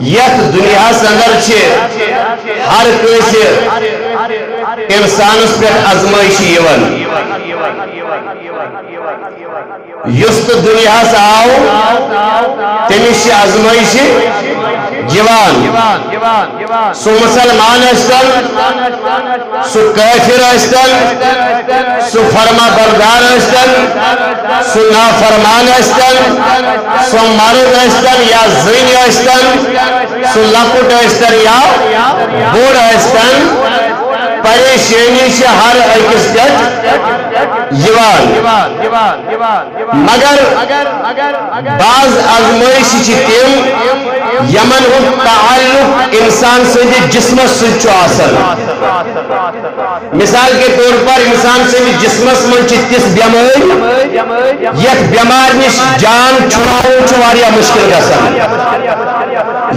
یت دنیا اندر ہر کسی انسانس پہ ازمائشی یس تو دنیا آو تمس ازمائشی سو مسلمان اشتن سو کافر اشتن سو فرما بردار اشتن سو نافرمان اشتن سو مرد اشتن یا زین اشتن سو لکٹ اشتن یا بوڑ اشتن پریشانی سے ہر اکس مگر بعض ازمائش تم یمن ہند تعلق انسان سندی جسمس ست مثال کے طور پر انسان سندی جسمس من تس بیماری یت بیمار نش جان چھڑاؤن واریا مشکل گژھان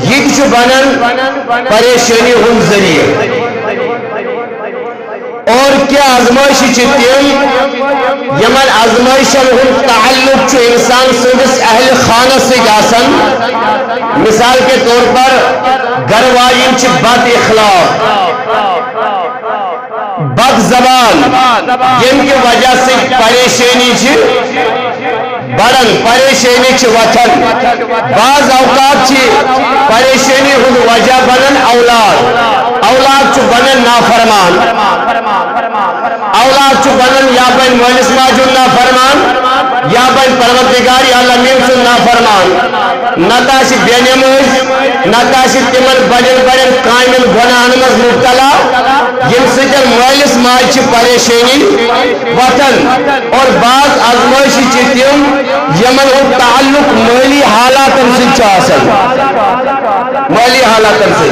یہ بنان پریشانی ہند ذریعہ اور کیا ازمائشی تم یمن ازمائشن ہند تعلق انسان سندس اہل خانہ سے گاسن مثال کے طور پر گھر والین بد اخلاق بد زبان جن کی وجہ سے پریشانی بڑھن پریشانی وتھن بعض اوقات پریشانی ہند وجہ بنن اولاد بنن نافرمان اولاد بنن یا بن مالس ماجن نافرمان یا بن پروردگار عالمین سن نافرمان نتاش بے نماز نتاش تمن بڑن بڑن کامن گناہن مز مبتلا یم سجن مالس ماج پریشانی وطن اور بعض ازمائشی تم یمن ہند تعلق مالی حالاتن سے مالی حالاتن سے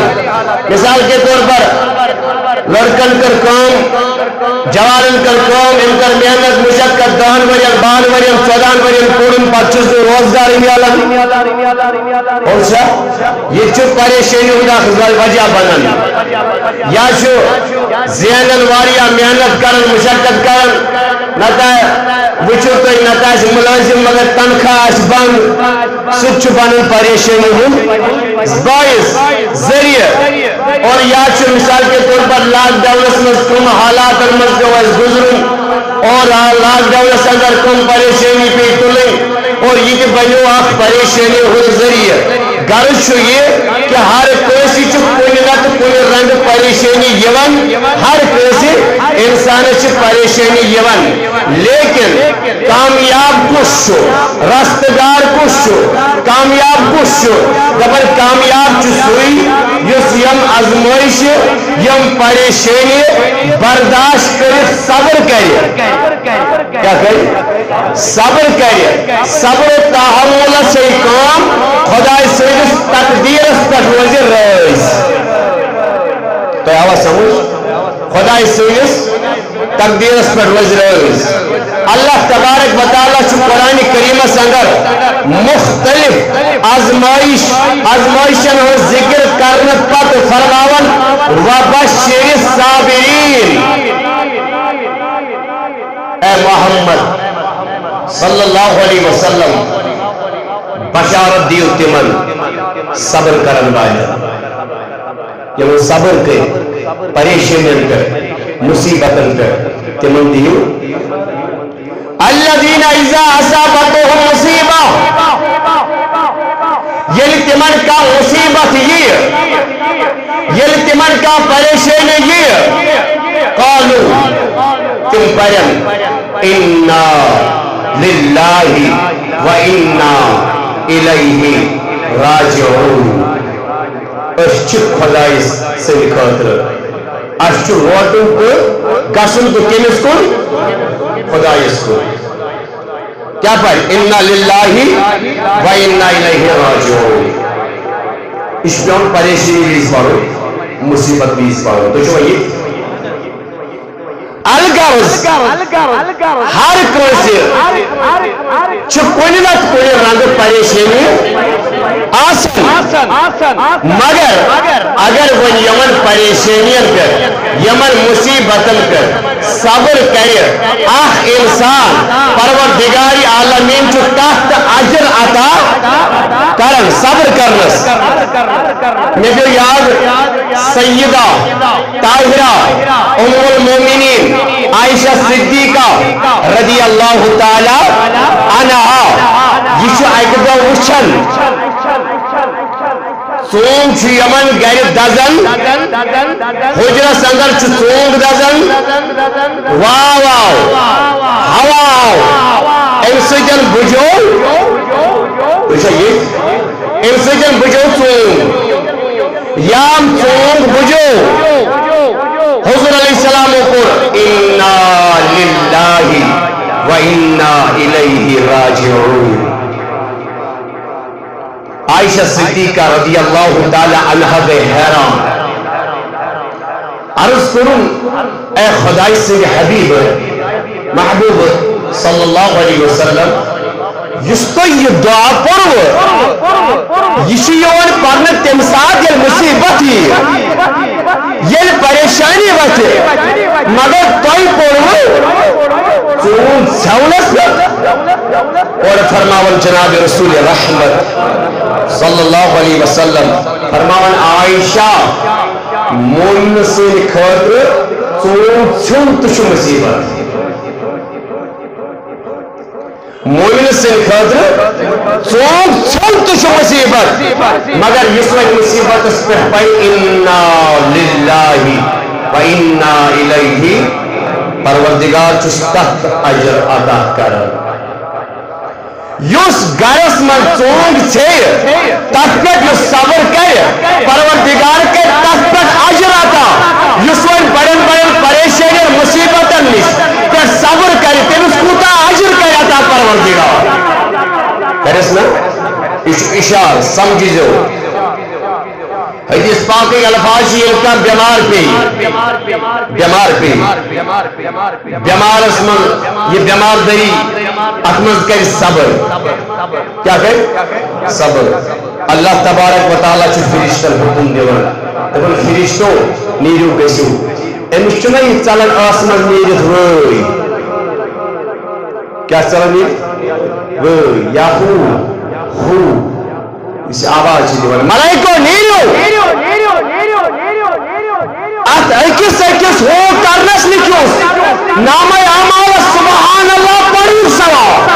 مثال کے طور پر لڑکن کر کام جوانن کر کام ان کر محنت مشقت 10 ورین 12 ورین 14 ورین پورن پچھس روزگار ملان اور یہ پریشانی ہند وجہ بنان یا زینن واریا محنت کرن مشقت کرن نتا وچو تو نتا ملازم مگر تنخواہ بند سچ بنان پریشانی ہند باعث ذریعہ اور یا مثال کے طور پر لاک ڈاؤن مز کم حالات مز گزرن اور لاک ڈاؤن اندر کم پریشانی پہ تلن اور یہ بنو اخ پریشانی ہند ذریعہ غرض یہ کہ ہر کسی کن نت کن رنگ پریشانی ہر کسی انسان پریشانی لیکن کامیاب کس رستگار کس کامیاب کس دپن کامیاب سوئی یس یم ازمائش یم پریشانی برداشت کر صبر کیا صبر صبر تحمل سے کام خدا سندس تقدیرس پہ روز رائز تو آوا سمجھ خدا سندس تقدیرس پہ روز رائز اللہ تبارک و تعالیٰ قرآن کریمس اندر مختلف ازمائشن ہو ذکر کرنے پت فرماون وبشر الصابرین اے محمد صلی اللہ علیہ وسلم بشارت دیو تمن صبر کرن والے یہ صبر کے پریشانیوں پہ مصیبتوں پہ تمن دیو الذین اذا اصابتهم مصیبہ یعنی تمن کا مصیبت یعنی تمن کا پریشانی قالوا تم پرم انا للہ و انا الیہ راجعون اس خدای سے خاطر اس روٹن کو گسن تو کمس کو خدایس کو کیا پر انا للہ و انا الیہ راجعون اس پیون پریشانی بھی اس بارو مصیبت بھی اس بارو تو جو یہ الگا ہر کانسہ کن نت کن رنگ پریشانی مگر اگر ون یمن پریشانین پہ یمن مصیبتن پہ صبر کرے اخ انسان پروردگار عالمین تحت اجر عطا کرن صبر کرنس مے جو یاد سیدہ طاہرہ ام المومنین عائشہ صدیقہ رضی اللہ تعالی عنہا یہ اکہ دہ وچھن ژونگ یمن گر دزن حجرس اندر ژونگ دزن واو واو ہوا آو ام سن بجو ام سن بجو ژونگ یام ژونگ بجو حضور علیہ السلام کور انا للہ و انا الیہ راجعون عائشہ صدیقہ رضی اللہ تعالی عنہ بے حیران عرض کروں اے خدای سے حبیب محبوب صلی اللہ علیہ وسلم اس تو یہ دعا پڑھو یہ یون پڑھنے تم ساتھ یہ مصیبت ہی یہ پریشانی وچے مگر توئی پڑھو چون سہولت اور فرماون جناب رسول رحمت صلی اللہ علیہ وسلم فرماون عائشہ مومن سن خاطر چون چھن تش مصیبت مومن سن خاطر چون چھن تش مصیبت مگر اس وقت مصیبت اس پہ پائی انا للہ و انا الیہ پروردگار چس تحت اجر عطا کرن یس گرس من ژونگ تک پہ صبر کر پروردگار کے تک پہ اجر عطا یس ون بڑن بڑن پریشانی اور مصیبتن نش پہ صبر کر تمس کوتا اجر کر عطا پروردگار کرس نا اشار سمجھی جو حدیث پاک کے الفاظ یہ کا بیمار پہ بیمار اسمن یہ بیمار دری اتمز کر صبر کیا کہ صبر اللہ تبارک و تعالی چھ فرشتن حکم دیوان دپن فرشتو نیرو گژھو امس چھنا یہ چلان آسمان نیرت وٲے کیا چلان یہ وٲے یا ہو اس آواز دیوان ملائکو نیرو ات اکس اکس ہو کرنس لکھوس نام اعمال سبحان اللہ پڑھو ثواب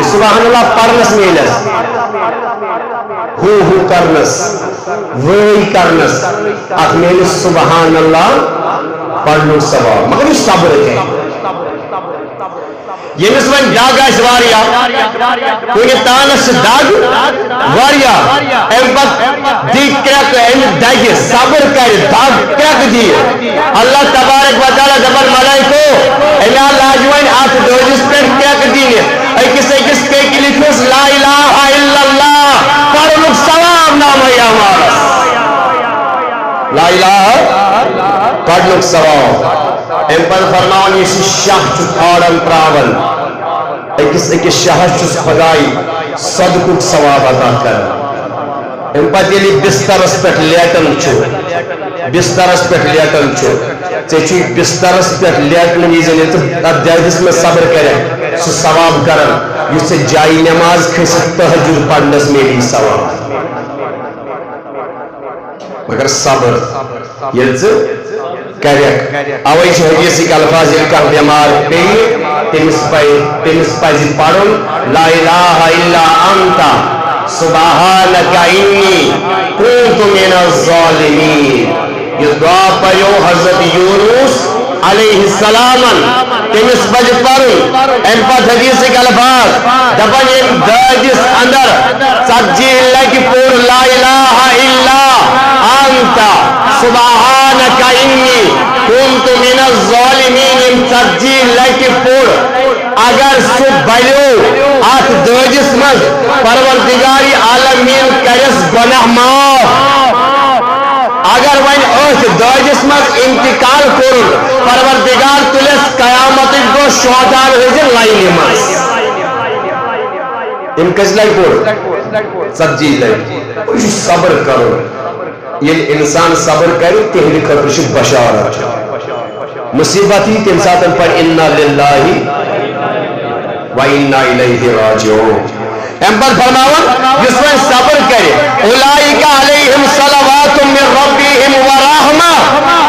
سبحان اللہ پڑھنس میلس ہو کرنس وہی کرنس ات میلس سبحان اللہ پڑھو ثواب مگر یہ صبر ہے یمس ون دگ آس واریا کن تانس دگ واریا ام پت دی کرک ام دگ صبر کر دگ کرک دی اللہ تبارک و تعالی دبر ملائکو الا لاجوین ات دوجس پر کرک دی اکس اکس کے لکھوس لا الہ الا اللہ پڑھو ثواب نام ہے ہمارا لا الہ پڑھو ثواب ام پر فرمان یہ شاہ چکھاڑن پراون اکس اکس شاہ چس خدائی صدقک ثواب عطا کر ام پر یلی بسترس پہ لیٹن چھو بسترس پہ لیٹن چھو چی بسترس پہ لیٹن ویزن ادیس میں صبر کرے سو ثواب کرن یہ سے جائی نماز کھس تہجد پڑھنس میری ثواب مگر صبر یہ کریک اوئی چھ حدیث کے الفاظ کا بیمار پہ تمس پز پڑھن لا الہ الا انت سبحانک انی کنت من الظالمین یہ دعا پڑھو حضرت یونس علیہ السلام تمس پز پڑھن ام پت حدیث کے الفاظ دپن یم دادس اندر ژتجی لٹہ پور لا الہ الا انت سبحانک انی کنت من الظالمین یم ژتجی لٹہ پور اگر سہ بلیو ات دادس مز پروردگار عالمین کرس گناہ معاف اگر ون ات داجس مز انتقال کور پروردگار تلس قیامت دو شہداء ہزن لائن مز ان کس لائن پور ژتجی لائن صبر کرو یہ انسان صبر کرے تہندِ خاطر بشارت مصیبت ہی تم ساتھ پر انا للہ و انا الیہ راجعون ام پر فرماون جس میں صبر کرے اولئک علیہم صلوات من ربہم و رحمہ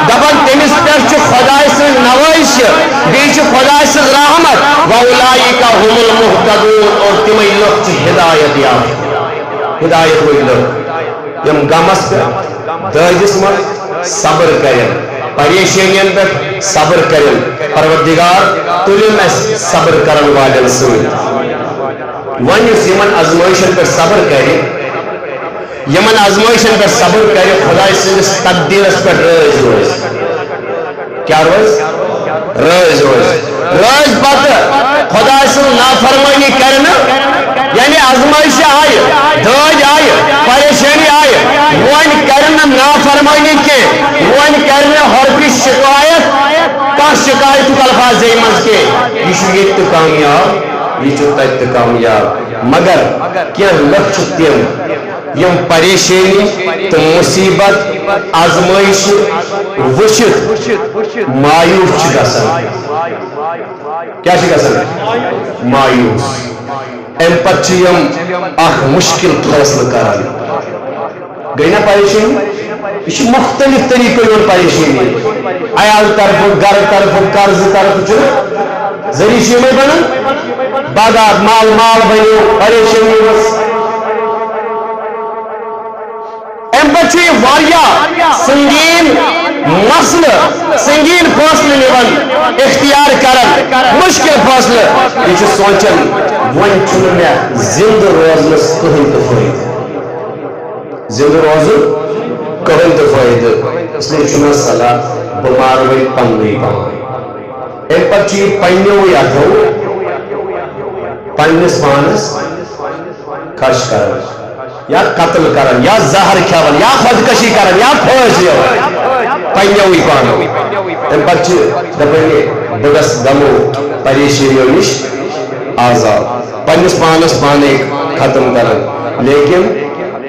دبن تمس پر خدای سن نوائش بیچ خدای سن رحمت و اولئک هم المهتدون اور تمہیں لوگ ہدایت یافت ہدایت ہوئی لوگ یم غمس پر داجس من صبر کریں پریشانین پر صبر کریں پروردگار تلیم اس صبر کرن والن سن ون اس یمن ازمائشن پر صبر کرے یمن ازمائشن پر صبر کرے خدا سندس تقدیرس پر رز روز کیا روز رز روز پتہ خدا سن نافرمانی کرنا یعنی ازمائش آئے داج آئے پریشانی آئے ون کرنا نافرمانی کے ون کرنا ہر شکایت کا شکایت الفاظ مز کے یہ تو کامیاب یہ تت کامیاب مگر کیا لکھ تم یم پریشانی تو مصیبت آزمائش وچت مایوس گژھان کیا گژھان مایوس ام پتہ یم اخ مشکل فیصلہ کران گئی نا پریشانی یہ مختلف طریقوں پریشانی عیال طرف گھر طرف قرض طرف ذریعہ میں بنا باغات مال مال بنو پریشانی ام پہ واریاہ سنگین مسئلہ سنگین فاصلہ نوان اختیار کرن مشکل فاصلہ یہ سوچن ون چھن میں زندہ روزنس کہیں تو فائدہ زندہ روزن کہیں تو فائدہ اس لیے چھنا صلاح بمار ہوئی پنگی پان ام پہ پنیو یا دھو پنس پانس خرچ کرن یا قتل کرن یا زہر کھیون یا خودکشی کرن یا پھانسی پنیوی پان ام پہ دپن بگس دمو پریشانیوں نش آزاد پنس پانس پانے ختم کرن لیکن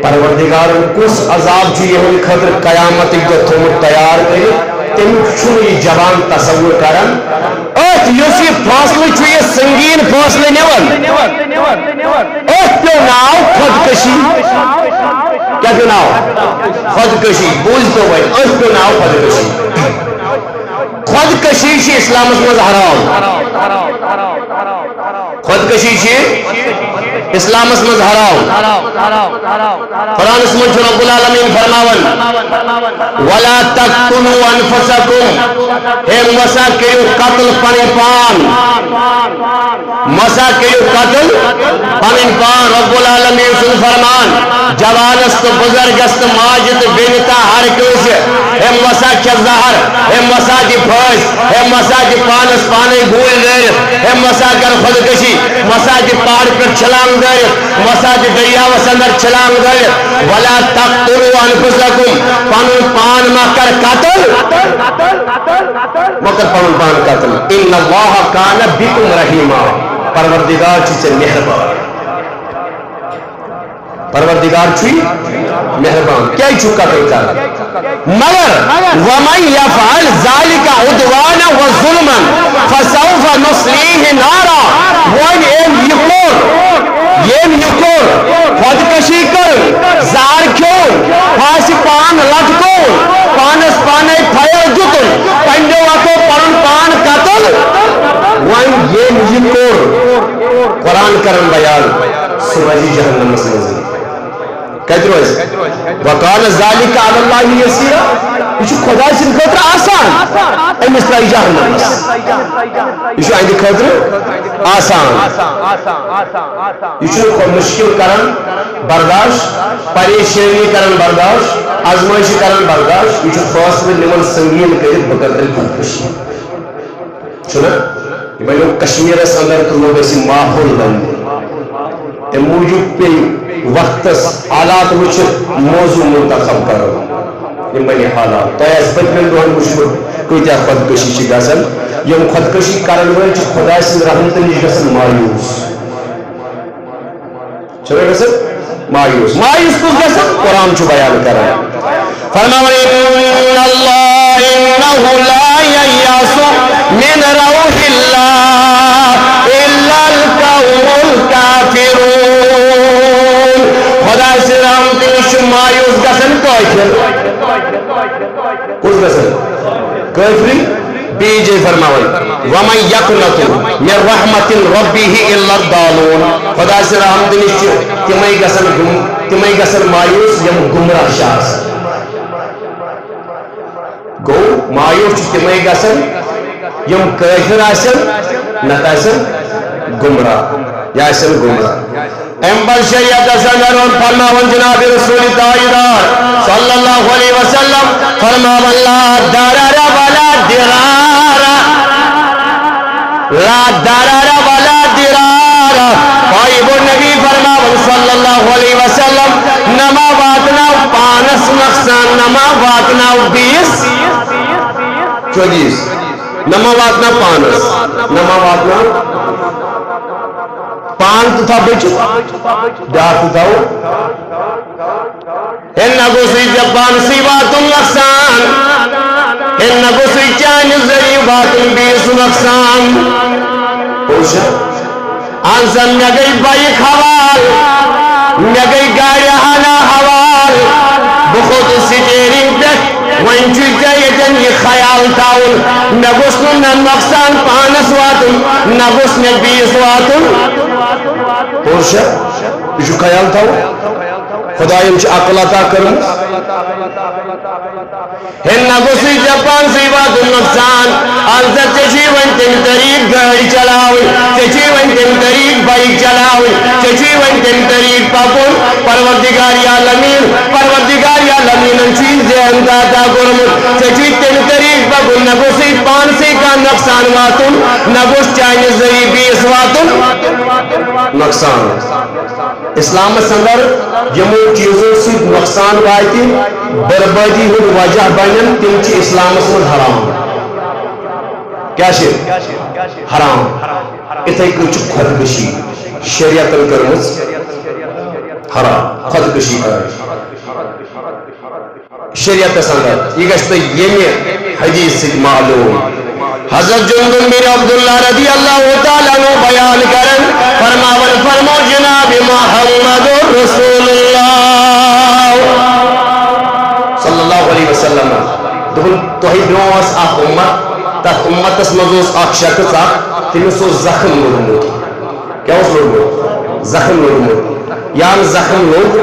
پروردگار کس عذاب یہ خاطر قیامت دہ تھومت تیار کر تم یہ جوان تصور کران اس یہ فاصلہ یہ سنگین فاصلہ پیو ناو خودکشی کیا پیو ناو خودکشی بوجھ تو بھائی پیو ناو خودکشی خودکشی اسلام مز حرام خودکشی اسلام مز حرام قرآن من رب العالمین فرماون ولا تقتلوا انفسکم اے مسا کریو قتل پنن پان مسا کریو قتل پنن پان رب العالمین سن فرمان جوانس تو بزرگس تو ماجد بینتا ہر کس اے مسا کیا زہر اے مسا دی پھس اے مسا دی پانس پانے گول دیر اے مسا کر خودکشی مسا دی پہاڑ پر چھلانگ دیر مسا دی دریاوس اندر چھلانگ دیر ولا تقتلوا انفسکم پنن پان ما کر قتل مگر پنن پان قتل ان اللہ کان بکم رحیما پروردگار چھ مہربان پروردگار چھ مہربان کیا چھکا کرتا مگر ومن یفعل ذلك عدوانا وظلما فسوف نصلیہ نارا وان یم یکور خودکشی کر زار کیون پاس پان لٹکون پانس پانے پھیل دتن پنڈو اکو پرن پان قتل وان یم یکور قرآن کرن بیان سورہ جہنم مسلم کہتے روز وقال ذالک علی اللہ یسیرا یہ خدا سن خطر آسان امس ترائی جہنم یہ عند خطر آسان یہ مشکل کرن برداشت پریشانی کرن برداشت آزمائش کرن برداشت یہ فاصلہ نمن سنگین کرت بقدر خودکشی سنا یہ لوگ کشمیر اندر تو لوگ ایسی ماحول بند موجود پہ وقت آلات وچ موضوع منتخب کرو یم بنی حالات تۄہہِ آسہِ پٔتمٮ۪ن دۄہن وٕچھمُت کۭتیاہ خۄدکٔشی چھِ گژھان یم خۄدکٔشی کرن وٲلۍ چھِ خۄداے سٕنٛدِ رحمتہٕ نِش گژھان مایوٗس چھُنہ گژھان مایوٗس مایوٗس کُس گژھان قرآن چھُ بیان کران فرماوان ان اللہ انہ لا ییأس من روح اللہ الا القوم الکافرون خدا سے رحمتہ نش چھُ مایوٗس گژھان کٲفِر کُس گژھان کٲفری بیٚیہِ جاے فرماوان ومن یقنط من رحمت ربہ الا الضالون خدا سے رحمتہ نش چھِ تِمے گژھان مایوٗس یم گمراہ چھِ آسان گوٚو مایوٗس چھِ تِمے گژھان یم کٲفر آسن نتہٕ آسن گمراہ یا آسن گمراہ امہِ پتہٕ شریعتس اندر فرماوان جناب رسول تاجدار صلی اللہ علیہ وسلم فرماوان لا ضرر ولا ضرار لا ضرر ولا ضرار قائب النبی فرماوان صلی اللہ علیہ وسلم نما واتناو پانس نقصان نما واتناو بیس چودیس نما واتنا پانس نما واتنا پان تو تھا بچ ڈاک تھا نہ گوسری جبان سی واتن نقصان نہ گوسری چان ذری واتن بیس نقصان پوچھا آنسان میں گئی بائک حوال میں گئی گاڑی ہانا حوال بخود سٹیرنگ تک وہیں چوچا یتن یہ خیال تاؤن نہ گوسن نہ نقصان پانس واتن نہ گوسن بیس واتن پوچھا یہ خیال تاؤن خدایم چھ عقل عطا کرن نہ گوسری جپان سی وات نقصان آنسر چچی ون تم طریق گاڑی چلاوی چچی ون تم طریق بائک چلاوی چچی ون تم طریق پاپن پروردگار عالمین چیز ذہن کا عطا کرمت چچی تم طریق پاپن نہ گوسری پان سے کا نقصان واتن نہ گوس چاہنے ذریع بیس واتن نقصان اسلام اندر یمو چیزوں سے نقصان واتی بربادی ہند وجہ بنن تم چھ اسلام من حرام کیا حرام اتھے کچھ خودکشی شریعت کرمز حرام خودکشی شریعت اندر یہ گشت یہ حدیث سے معلوم حضرت جندب بن عبداللہ رضی اللہ تعالیٰ عنہ بیان کرن فرماون فرمو جناب محمد رسول اللہ صلی اللہ علیہ وسلم توہی برونس اخ امت تک امتس مزوس اخ شخص اخ تمس زخم لوگمت کیا اس لوگمت زخم لوگمت یان زخم لوگ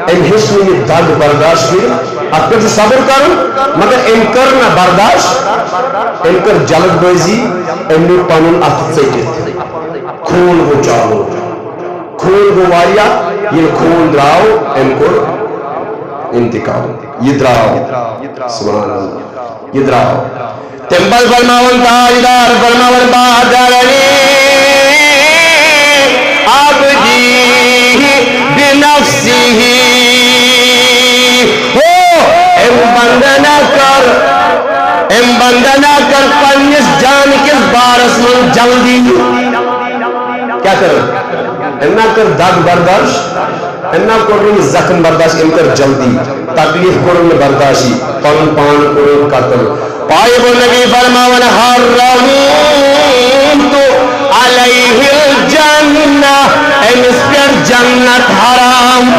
ام ہشن یہ دگ برداشت کی ات پہ صبر کرن مگر ام کرنا برداشت ام کر جلد بازی ام نے پنن ات ژٹِتھ خون گو چالو خون گو واریا یہ خون دراو ام کو انتقام یہ دراو سبحان اللہ یہ دراو تمبل فرماون تاجدار فرماون بادرنی عبدی بنفسی بندنا کر پنیس جان کس بارس من جلدی کیا کر امنا کر دگ برداشت امنا کرن زخم برداشت ام کر جلدی تکلیف کرن برداشی پن پان کرن قتل پائب نبی فرماون حرمت علیہ الجنہ امس پر جنت حرام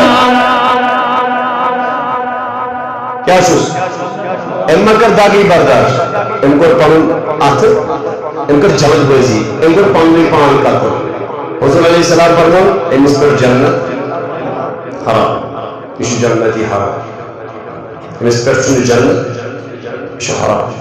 کیا چوز ام کر داغی برداشت ام کر پن ات ام کر جلد بازی ام کر پن پان قتل حضور علیہ السلام فرماون امس پر جنت حرام یہ جنتی حرام امس پر چون جنت یہ حرام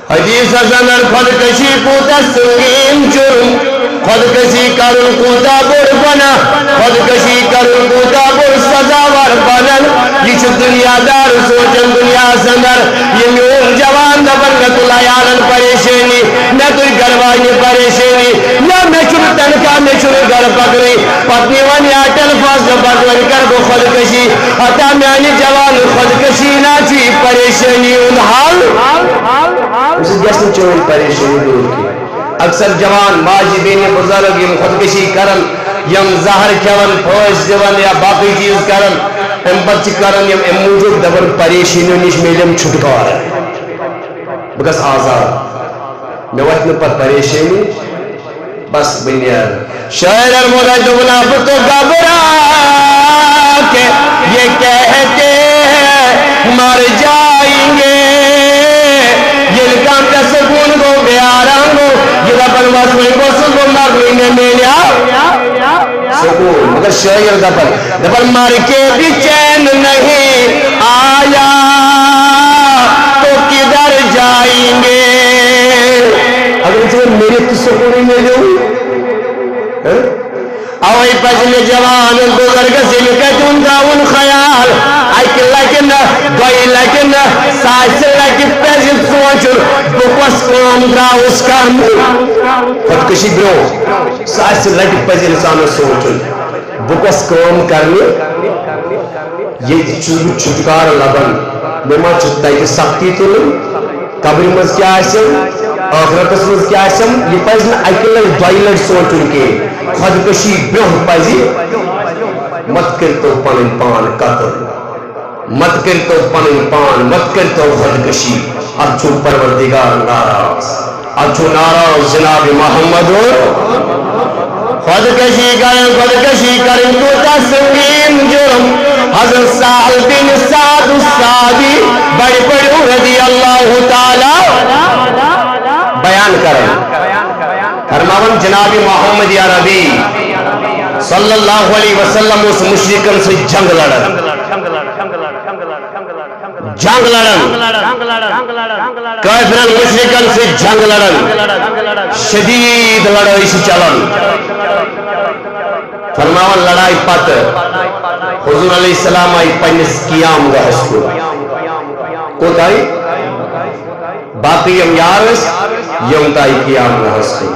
حدیث ازنر خودکشی کوتا سنگین جرم خودکشی کرن کوتا بر بنا خودکشی کرن کوتا بر سزاور بنن یہ دنیا دار سوچن دنیا سندر یہ میون جوان دبر نتلا یارن پریشانی نتل گروانی پریشانی یا میچور تنکا میچور گر پکری پتنی ون یا ٹیلفاس فضل بردوری کر گو خودکشی حتی میانی جوان خودکشی نا چی پریشانی ان حال اسے جیسے چوئی پریشانی دور کی اکثر جوان ماجی بین بزرگ یم خودکشی کرن یم زہر کھیون پھوش دیون یا باقی چیز کرن ام پتہ کرن یم ام موجود دبن پریشانی نش میلم چھٹکار بکس آزاد میں وقت پر پریشانی بس بنیاد شاعر المولا دبنا تو گھبرا کے یہ کہتے ہیں مر جائیں گے یہ کام کا سکون کو بے آرام کو یہ دبن واسوئی کو سکون مر ملیا سکون مگر شاعر دبن مر کے بھی چین نہیں آیا تو کدھر جائیں گے اگر اسے میرے تو سکون ہی ملے اوئی پجل جوان بزرگ سلکتون داون خیال ایک لیکن گوئی لیکن سائس لیکن پجل سوچن بکوس کام داوس کام خودکشی برو سائس لیکن پجل سانو سوچن بکوس کام کرنے یہ چوب چھٹکار لبن نما چھتا ہے کہ سختی تو قبر مز کیا آسم آخرتس مز کیا آسم یہ پزن اکیلے دوائلر سوچن کے خودکشی برہ پزی مت کرتو پنن پان قتل مت کرتو پنن پان مت کرتو خودکشی اب چھو پروردگار ناراض اب چھو ناراض جناب محمد خودکشی کریں تو تا سنگین جرم حضرت سہل بن سعد السعدی بڑی بڑی رضی اللہ تعالی بیان کریں فرماون جناب محمد عربی صلی اللہ علیہ وسلم اس مشرکن سے جنگ لڑن کافرن مشرکن سے جنگ لڑن شدید لڑائی سے چلن فرماون لڑائی پت حضور علیہ السلام آئی پنس قیام گاہس کو تائی باقی یم یارس یم تائی قیام گاہس کو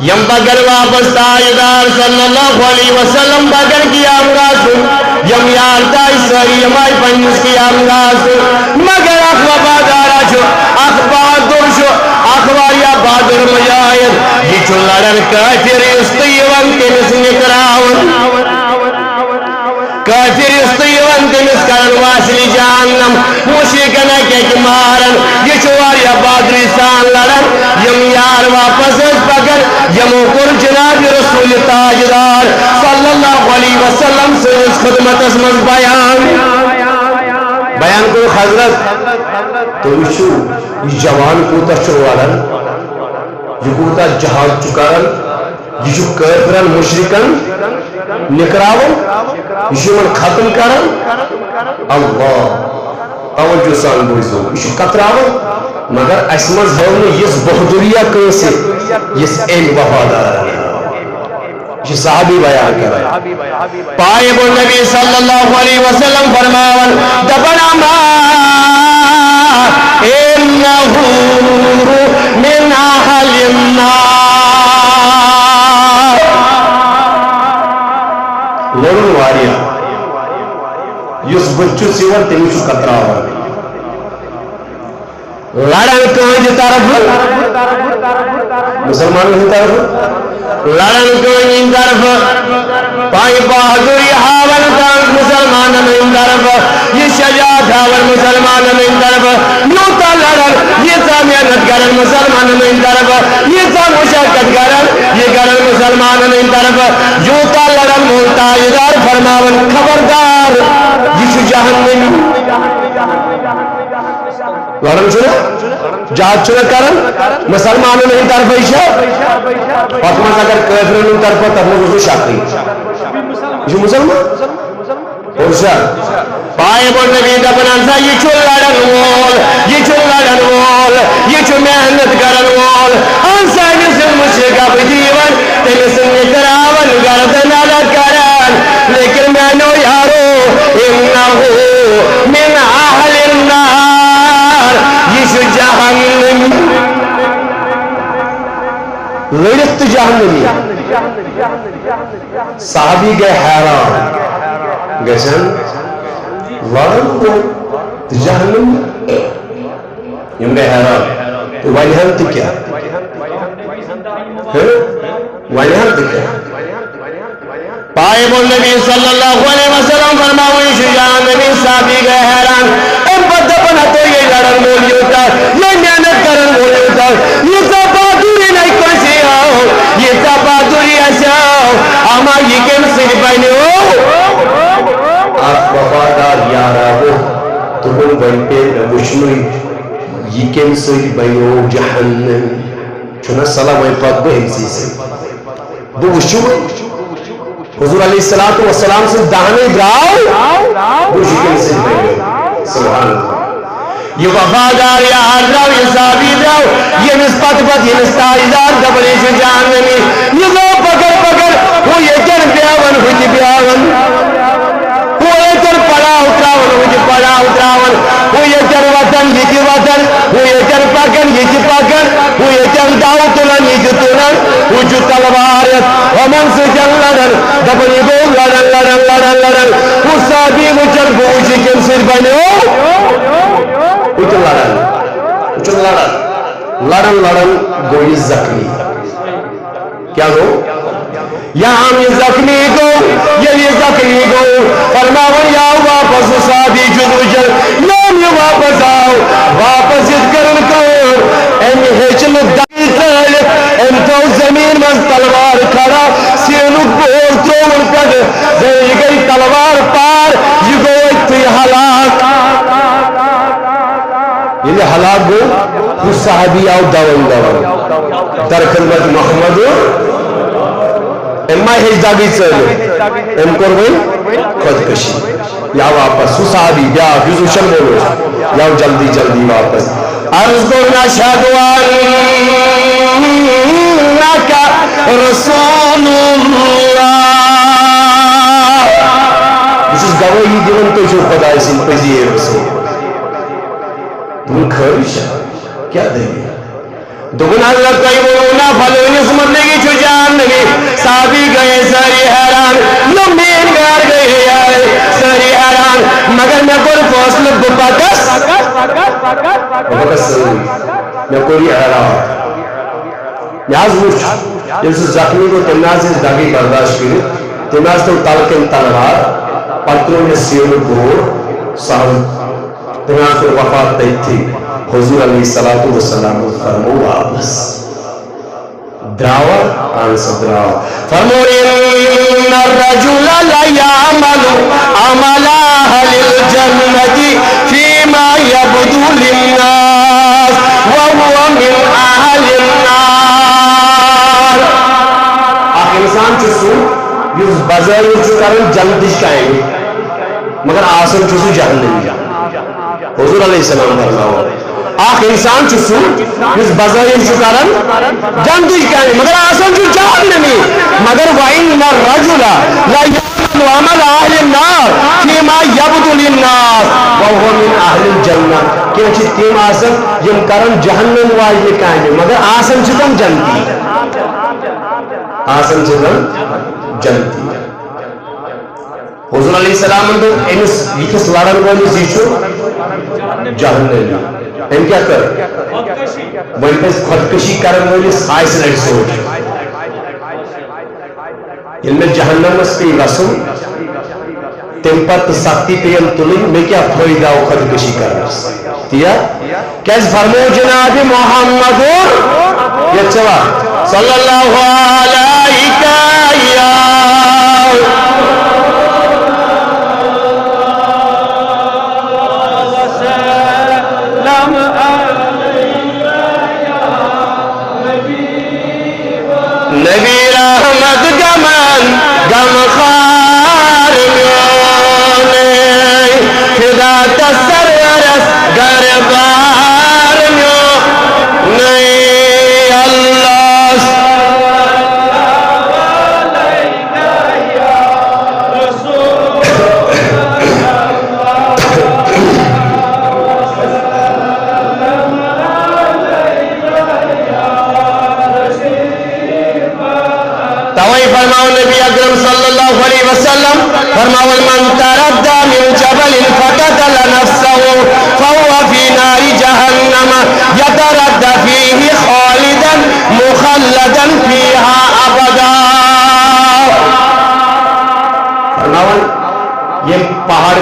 یم بگر واپس تاجدار صلی اللہ علیہ وسلم بگر قیام گاہس یم یار تائی سری یم آئی پنس قیام گاہس مگر اخوا بادارا چھو اخبار دور چھو اخبار یا بادر مجاہد یہ چھو لڑن کافر استیوان تنس نکراون کافر استیوان تنس کرن واسلی جہنم مشرکن ایک مارن یہ چھوار یا بادری سان لڑن یم یار واپس اس پکر یمو کر جناب رسول تاجدار صلی اللہ علیہ وسلم سے اس خدمت اسمز بیان کو حضرت تو وشو یہ جوان کوتا شروعالن یہ کوتا جہاد چکارن یہ جو کافرن مشرکن نکراون یہ جو من ختم کرن اللہ توجہ سان بوزو یہ جو کتراون مگر اسمز ہونے یہ بہدریہ کیسے یہ این وفادار یہ صحابی بیان کر رہا ہے پائب النبی صلی اللہ علیہ وسلم فرماون دبنا ما انہو من اہل النار لڑن واریا یس بچو سیور تیمیشو کتراون لڑن کوئی طرف مسلمان کی طرف لڑن کوئی طرف پائی بہادری ہاول تانک مسلمان میں طرف یہ شجاعت ہاول مسلمان میں طرف یوتا لڑن یہ تا محنت کرن مسلمان میں طرف یہ تا مشقت کرن یہ کرن مسلمان میں طرف یوتا لڑن ملتاجدار فرماون خبردار یہ شو جہنمی لڑن چھنا جہاد چھنا کرن مسلمانوں نہیں طرف ایشا فاطمہ اگر کافروں طرف تب وہ شاکری یہ مسلمان پوچھا پائے بڑھنے کی دبنانسا یہ چھو لڑن وول یہ چھو لڑن وول یہ چھو محنت کرن وول انسا جسم مشرکہ بدیون تلسن نکراون گردن علت کرن لیکن میں نو یارو انہو من اہل النار یہ شو جہنم لڑت جہنمی صحابی گئے حیران گژھن لڑن گو جہنم یم گئے حیران تو ونہن تہ کیا ونہن تہ کیا پائب النبی صلی اللہ علیہ وسلم فرماؤں شجاع نبی صحابی گئے حیران ام پتہ تو یہ لڑن مولی ہوتا یہ محنت کرن مولی ہوتا یہ سب بہادری نہیں کرسی آؤ یہ سب بہادری ایساؤ اما یہ کم سے بہنے ہو آپ وفادار یارا ہو تمہن بہن پہ وشنوی یہ کم سے بہنے ہو جہنم چونہ صلاح وہی پاک بہن سی سے وہ وشنوی حضور علیہ السلام سے دہنے دراؤ وہ شکل سے بہنے سبحان اللہ یہ وفادار یا حضراؤ یہ صحابی دراؤ یہ نسبت یہ نستائزار دبلی سے جہنمی یہ لو پکر وہ یہ جن بیاون ہوئی بیاون وہ یہ جن پڑا اتراون ہوئی پڑا اتراون وہ یہ جن وطن یہ وطن وہ یہ جن پاکن یہ پاکن وہ یہ جن داو تلن یہ تلن وہ جو تلوارت ومن سے جن لڑن دبلی گو لڑن وہ صحابی مجھل بوشی کن سر بنے ہو اچھل لڑن گوئی زخمی کیا گو یہاں میں زخمی گو یہ زخمی گو فرماون یا واپس صحابی جدوجل یہ واپس آؤ واپس اتکرن کر ام ہیچل دائی تالب ام تو زمین میں تلوار کھڑا سینک بور ترون کر یہ گئی تلوار پار یہ گوئی تی حلاک یہ حلاک گو وہ صحابی آؤ دون در خدمت محمد اما ہیچ داگی چلو ام کر گئی خودکشی یا واپس وہ صحابی یا جزو شن بولو یا جلدی واپس عرض کرنا شہدو انکا رسول اللہ اس گواہی دیون تو جو خدا سن پذیر رسول تم خرش کیا دیں گے دگن حضرت قیمونا فلون اسمت لگی چھو جان لگی صحابی گئے ساری حیران لمین گار گئے آئے ساری حیران مگر میں کوئی فاصل بپاکس میں کوئی حیران یاز وچ جس زخمی کو تناز داگی برداشت کی تناز تو تلکن تلوار پتروں میں سیون گور صاحب تناز تو وفات تیت تھی حضور علیہ السلام فرمو واپس دراوہ آنسا دراوہ فرمو ان الرجل لا يعمل عمل اہل الجنة فيما يبدو للناس وهو من اہل النار آخ انسان چسو یوز بظاہر چکرن جلدش کائیں گے مگر آسن چسو جہنم حضور علیہ السلام فرماؤ آخ انسان چسو اس بظاہر چکرن جلدش کائیں مگر آسن چو جہنمی مگر وَإِنَّ الرَّجُلَ لَا يَعْمَلُ عَمَلَ أَهْلِ النَّارِ فِيمَا يَبْدُ لِلنَّاسِ وَهُوَ مِنْ أَهْلِ الْجَنَّةِ کیونچہ تیم آسن یم کرن جہنم واجی کائیں مگر آسن چکن جنتی آسن چکن جنتی حضور علیہ السلام اندر انس یکس لڑن والی زیچو جہنم ان کیا کر وہی پس خودکشی کرن والی سائس لڑ سوچ ان میں جہنم اس پہ رسم تم پت سختی پیم تلن میں کیا فائدہ و خودکشی کرنا تیا کیس فرمو جناب محمد یہ چوا صلی اللہ علیہ نبی رحمت گمن گم خار میونے خدا تسررس گربار میونے اللہ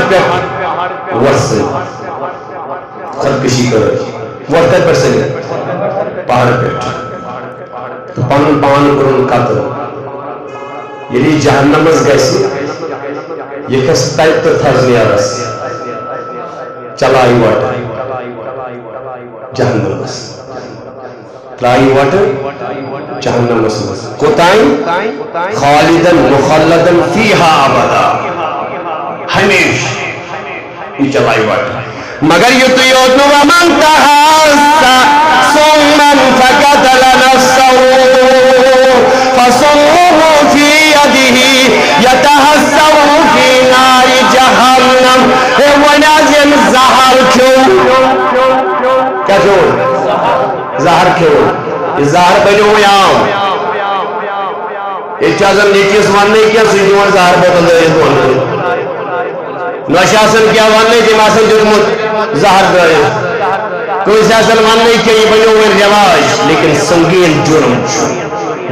پہ ورس خودکشی کر ووت کت پہ سن پہاڑ پہ تو پن پان کورن قتل یعنی جہنمس گژھِ یہ کھس تتہِ تہٕ تھز نیرس چلائی وٹ جہنمس ترائی وٹ جہنمس کوتائیں خالدن مخلدن فیہا ابدا ہمیش یہ چلائی وٹ مگر یہ تو یوتنو ومن تحاسا سمن فقتل نفسه فصمه في يده يتحسه في نار جهنم ونازل زہر کیوں کیا کیوں زہر کیوں یہ زہر بنو عام یہ چازم نیچیس واننے کیا سجنوان زہر بوتل دے واننے نوشاسن کیا واننے جی ماسن جرمت زہر دے کوئی سیاسن واننے کیا یہ بنو رواج لیکن سنگین جرم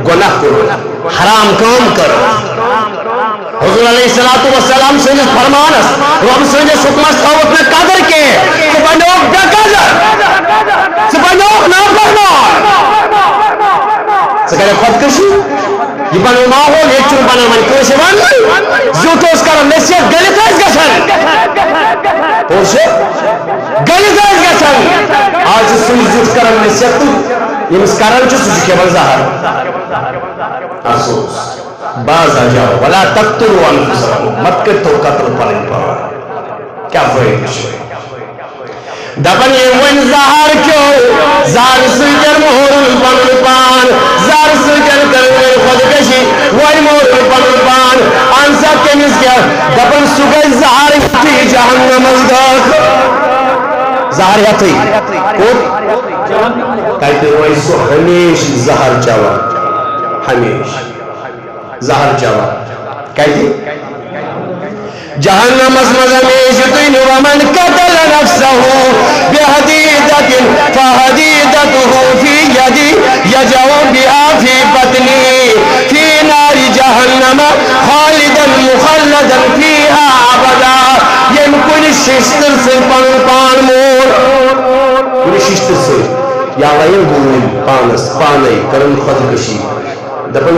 گناہ کرو حرام کام کرو حضور علیہ السلام سنجھ فرمانس رب سنجھ حکمت خوف میں قدر کے سبنوک بے قدر سبنوک نافرمان سکرے خودکشی یہ بنو ماحول یہ چون بنا من کوئی سے ون زوتوس کرو نصیحت گلت ہے گشن پوچھے گلت ہے گشن آج سوئی زوت کرو نصیحت یہ مسکرن چو سوچ کے بزہر افسوس باز آ جاؤ ولا تقتلوا انفسکم مت کرتو قتل پرن پر کیا فائدہ دپن یہ ون زہر کیوں زہر سجن مہر پن پان زہر سجن کر خودکشی وی مہر پن پان انسا کمس کیا دپن سگئی زہر ہتی جہنم ازداخ زہر ہتی کہتے وی سو ہمیش زہر چوا ہمیش زہر چوا کہتے جہنم اسمز ہمیش تین ومن قتل نفسه بحدیدت فحدیدته فی یدی یجو بها فی بطنی فی نار جہنم خالدا مخلدا فیها ابدا یم کل ششتر سے پان مور کل ششتر سے یا وین گوین پانس پانے کرن خودکشی دپن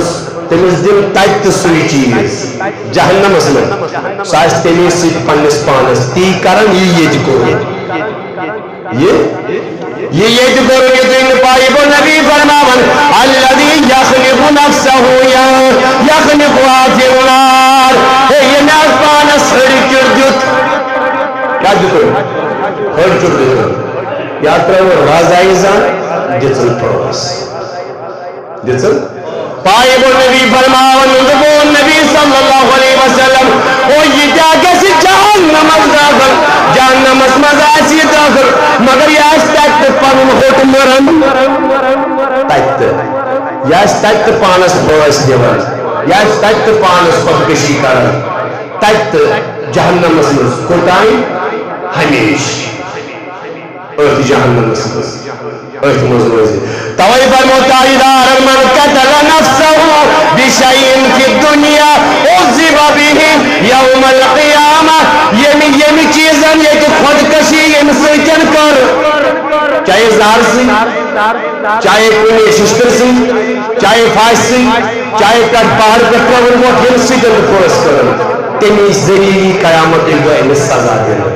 تمس دن تت سوئی چیز جہنم اسمن ساس تمس سی پنس پانس تی کرن یہ کور یہ کور یہ تین پائب نبی فرماون الذی یخلق نفسه یخلقها فی النار یہ ناس پانس ہڑ چڑ دیت کیا دیت ہڑ چڑ دیت یاترا وہ رازائزان دیتن پروس دیتن پائب نبی فرماون دبون نبی صلی اللہ علیہ وسلم او یہ کیا کسی جہنم داخل جہنم مزاسی داخل مگر یہ تک پن ہوت مرن تک یہ تک پانس پروس دیوان یہ تک پانس خودکشی کرن تک جہنم مز کوتائیں ہمیش اور جہنم مز توئی فرموتا ادار من قتل نفسه بشیء فی الدنیا عذب به یوم القیامہ یمی چیزن یہ خودکشی یم سیتن کر چاہے زہر سی چاہے کوئی ششتر سی چاہے فاش سی چاہے کٹ پہاڑ پر کور موت یم سیتن پروس کرن تمی ذریعی قیامت گئے سزا دینا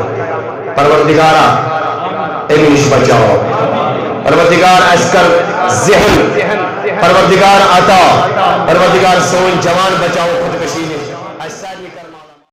پروردگارا امیش بچاؤ پروردگار اسکر ذہن پروردگار عطا پروردگار سون جوان بچاؤ خودکشی